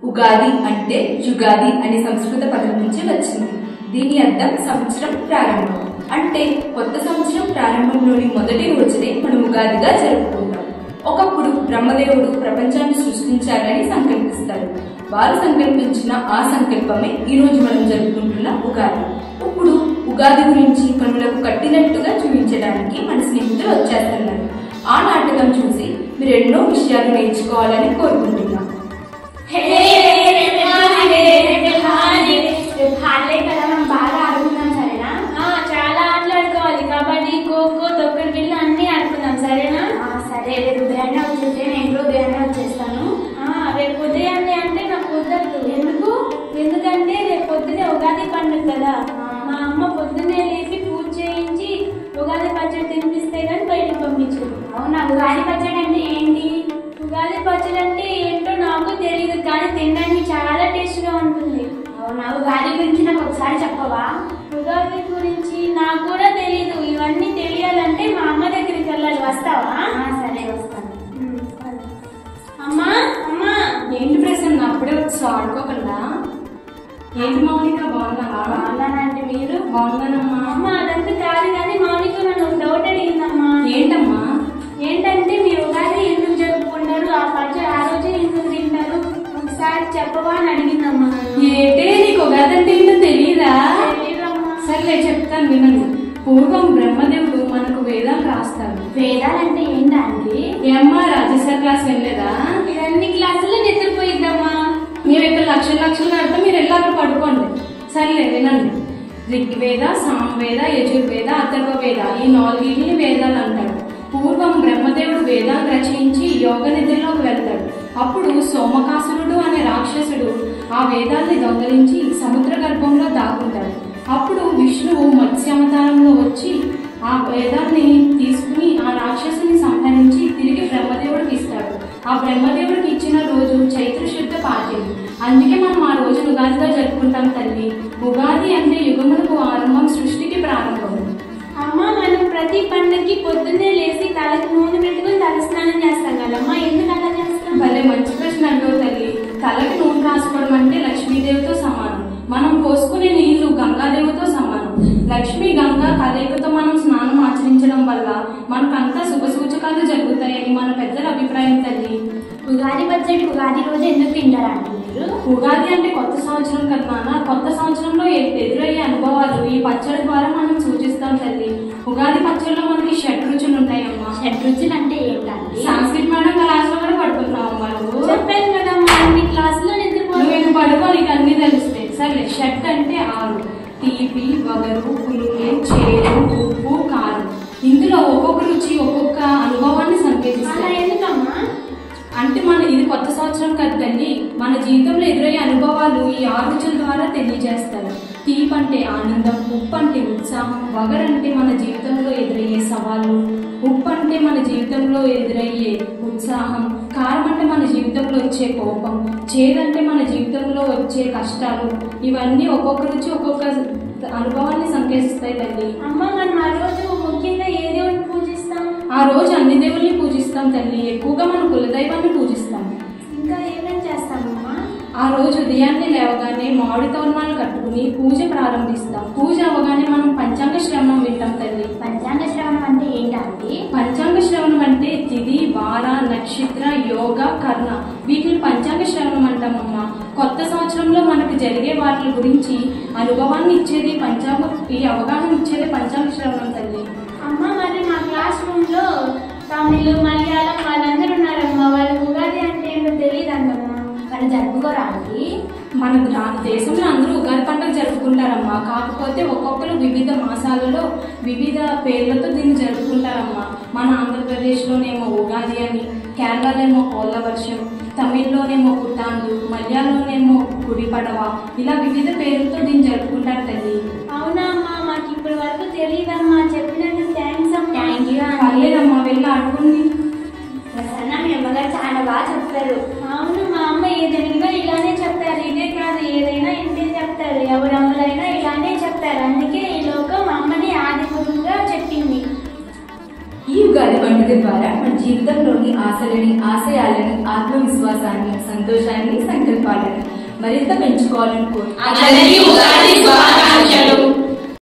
ఉగాది అంటే యుగాది అనే సంస్కృత పదం నుంచి వచ్చింది. దీని అర్థం సంవత్సరం ప్రారంభం. అంటే కొత్త సంవత్సరం ప్రారంభంలోని మొదటి రోజునే మనం ఉగాదిగా జరుపుకుంటాం. ఒకప్పుడు బ్రహ్మదేవుడు ప్రపంచాన్ని సృష్టించాలని సంకల్పిస్తారు. వారు సంకల్పించిన ఆ సంకల్పమే ఈ రోజు మనం జరుపుకుంటున్న ఉగాది. ఇప్పుడు ఉగాది గురించి కనులకు కట్టినట్టుగా చూపించడానికి మన స్నేహితులు వచ్చేస్తున్నారు. ఆ నాటకం చూసి మీరు ఎన్నో విషయాలు నేర్చుకోవాలని కోరుకుంటున్నాం. బాగా ఆడుకుందాం సరేనా? చాలా ఆటలు ఆడుకోవాలి. కబడ్డీ, ఖోఖో, తొక్కుడు బిళ్ళ అన్ని ఆడుకుందాం సరేనా? సరే, రేపు ఉదయాన్నే వచ్చేస్తే నేను కూడా ఉదయాన్నే వచ్చేస్తాను. రేపు ఉదయాన్నే అంటే నాకు కుదరదు. ఎందుకు? ఎందుకంటే రేపు పొద్దునే ఉగాది పండుగ కదా. మా అమ్మ పొద్దున్నే లేచి పూజ చేయించి ఉగాది పచ్చడి తినిపిస్తే కానీ బయటకు పంపించు. అవునా? ఉగాది పచ్చడి అంటే ఏంటి? ఉగాది పచ్చడి అంటే ఏంటో నాకు తెలియదు, కానీ తినడానికి చాలా టేస్ట్గా ఉంటుంది. అవునా? ఉగాది గురించి నాకు ఒకసారి చెప్పవా? ఉగాది గురించి నాకు కూడా తెలియదు. ఇవన్నీ తెలియాలంటే మా అమ్మ దగ్గరికి వెళ్ళాలి. వస్తావా? సరే, వస్తాను. అమ్మా అమ్మా. ఏంటి ప్రసన్న అప్పుడే వచ్చి ఆడుకోకుండా? ఏంటి మౌనిక, బాగున్నావా? బాగున్నానంటే మీరు? బాగున్నానమ్మా. అమ్మ అదంతా కాదు, కానీ మౌనిక నన్ను డౌట్ అడిగిందమ్మా. ఏంటమ్మా? ఏంటంటే మీరు ఉగాది ఎందుకు జరుపుకుంటారు, ఆ పచ్చడి ఆ రోజే ఎందుకు తింటారు, ఒకసారి చెప్పవా అని అడిగిందమ్మా. ఏంటే నీకు ఉగాది అంటే ఏంటో తెలియదా? సర్లే చెప్తాను వినండి. పూర్వం బ్రహ్మదేవుడు మనకు వేదాలు రాస్తాడు. వేదాలంటే ఏంటండి? ఏమ్మా రాజేశ్వర క్లాస్ వెళ్ళలేదా? ఇవన్నీ క్లాసుల్లో నిద్రపోయిద్దమ్మా. మేము ఇక్కడ లక్షలు కడితే మీరు వెళ్ళి అక్కడ పడుకోండి. సర్లే వినండి. ఋగ్వేద, సామవేద, యజుర్వేద, అథర్వవేద ఈ 4 వేదాలు అంటాడు. పూర్వం బ్రహ్మదేవుడు వేదాలు రచించి యోగ నిద్రలోకి వెళ్తాడు. అప్పుడు సోమకాసురుడు అనే రాక్షసుడు ఆ వేదాల్ని దొంగలించి సముద్ర గర్భంలో దాక్కుంటాడు. అప్పుడు విష్ణువు మత్స్యావతారంలో వచ్చి ఆ వేదాన్ని తీసుకుని ఆ రాక్షసుని సంహరించి తిరిగి బ్రహ్మదేవుడికి ఇస్తాడు. ఆ బ్రహ్మదేవుడికి ఇచ్చిన రోజు చైత్ర శుద్ధ పాడ్యమి. అందుకే మనం ఆ రోజు ఉగాదిగా జరుపుకుంటాం తల్లి. ఉగాది అంటే యుగములకు ఆరంభం, సృష్టికి ప్రారంభం. అమ్మ, మనం ప్రతి పండుగకి పొద్దున్నే లేచి తలకి నూనె పెట్టుకుని తలస్నానం చేస్తాం కదమ్మా. ఎందుకు అలా చేస్తాం? భలే మంచి ప్రశ్న అడిగావు తల్లి. తలకి నూనె రాసుకోవడం అంటే లక్ష్మీదేవితో సమానం. మనం పోసుకునే నీళ్లు గంగాదేవితో సమానం. లక్ష్మీ గంగా కలయికతో మనం స్నానం ఆచరించడం వల్ల మనకంతా శుభ సూచకాలు జరుగుతాయని మన పెద్దల అభిప్రాయం తల్లి. ఉగాది పచ్చడి ఉగాది రోజు ఎందుకు తింటారండి మీరు? ఉగాది అంటే కొత్త సంవత్సరం కదా. కొత్త సంవత్సరంలో ఎదురయ్యే అనుభవాలు ఈ పచ్చడి ద్వారా మనం సూచిస్తాం తల్లి. ఉగాది పచ్చడిలో మనకి షడ్రుచులు ఉంటాయమ్మా. షడ్రుచులు అంటే ఏంటండి? సంస్కృతి మేడం క్లాసులో కూడా పడుకుంటున్నావమ్మా నువ్వు. చెప్పాను కదమ్మా, అన్ని క్లాసులో నువ్వు పడుకో, నీకు అన్ని తెలుస్తాయి. సరే, షడ్ అంటే 6. తీపి, వగరు, పులుపు, చేదు, ఉప్పు, కారం. ఇందులో ఒక్కొక్క రుచి ఒక్కొక్క అనుభవాన్ని సంకేతిస్తాయి. ఎందుకమ్మా అంటే ఇది కొత్త సంవత్సరం కదండి. మన జీవితంలో ఎదురయ్యే అనుభవాలు ఈ 6 రుచుల ద్వారా తెలియజేస్తారు. తీపి అంటే ఆనందం, ఉప్పు అంటే ఉత్సాహం, వగరు అంటే మన జీవితంలో ఎదురయ్యే సవాళ్ళు, ఉప్పు అంటే మన జీవితంలో ఎదురయ్యే ఉత్సాహం, కారం అంటే మన జీవితంలో వచ్చే కోపం, చేదు అంటే మన జీవితంలో వచ్చే కష్టాలు. ఇవన్నీ ఒక్కొక్క రుచి ఒక్కొక్క అనుభవాన్ని సంకేతిస్తాయి తల్లి. అమ్మ, మనం ఆ రోజు ముఖ్యంగా ఏ దేవుడిని పూజిస్తాం? ఆ రోజు అన్ని దేవుల్ని పూజిస్తాం తల్లి. ఎక్కువగా మన కులదైవాన్ని పూజిస్తాం. ఇంకా ఏమేం చేస్తామమ్మా? ఆ రోజు ఉదయాన్నే లేవగానే మామిడి తోరణాలు కట్టుకుని పూజ ప్రారంభిస్తాం. పూజ అవగానే మనం పంచాంగ శ్రవణం వింటాం తల్లి. పంచాంగ శ్రవణం అంటే ఏంటండి? పంచాంగ శ్రవణం అంటే తిథి, వార, నక్షత్ర, యోగ, కర్ణ వీటిని పంచాంగ శ్రవణం అంటామమ్మా. కొత్త సంవత్సరంలో మనకు జరిగే వాటి గురించి అనుభవాన్ని ఇచ్చేది ఈ అవగాహన ఇచ్చేది పంచాంగ శ్రవణం తల్లి. అమ్మ, మరి మా క్లాస్ రూమ్ లో తమిళ, మలయాళం వాళ్ళందరూ ఉన్నారమ్మా. వాళ్ళకి ఉగాది అంటే ఏంటో తెలియదండమ్మా. వాళ్ళు జరుపుకోరానికి? మన దేశంలో అందరూ ఉగాది పండుగ జరుపుకుంటారమ్మా. కాకపోతే ఒక్కొక్కరు వివిధ మాసాలలో వివిధ పేర్లతో దీన్ని జరుపుకుంటారమ్మా. మన ఆంధ్రప్రదేశ్లోనేమో ఉగాది అని, కేరళలోనేమో పోల వర్షం, తమిళ్లోనేమో పుట్టాండు, మలయాళంలోనేమో గుడి పడవ, ఇలా వివిధ పేర్లతో దీన్ని జరుపుకుంటారు తల్లి. అవునా అమ్మా, మాకు ఇప్పటి వరకు తెలియదమ్మా. చెప్పినందుకు థ్యాంక్స్ అమ్మా. Thank you. పర్లేదమ్మా, వెళ్ళి ఆడుకోండి. ప్రసన్న, మీ అమ్మగారు చాలా బాగా చెప్తారు. అవును, మా అమ్మ ఏదైనా ఇలానే చెప్తారు. ఇదే కాదు, ఏదైనా ఇంతే చెప్తారు. ఎవరి అమ్మలైనా ఇలానే చెప్తారు. అందుకే ఈ లోకం అమ్మని ఆది గురువుగా చెప్పింది. ఈ ఉగాది పండుగ ద్వారా మన జీవితంలోని ఆశలని, ఆశయాలని, ఆత్మవిశ్వాసాన్ని, సంతోషాన్ని, సంకల్పాలని మరింత పెంచుకోవాలని కోరుకుంటున్నాను.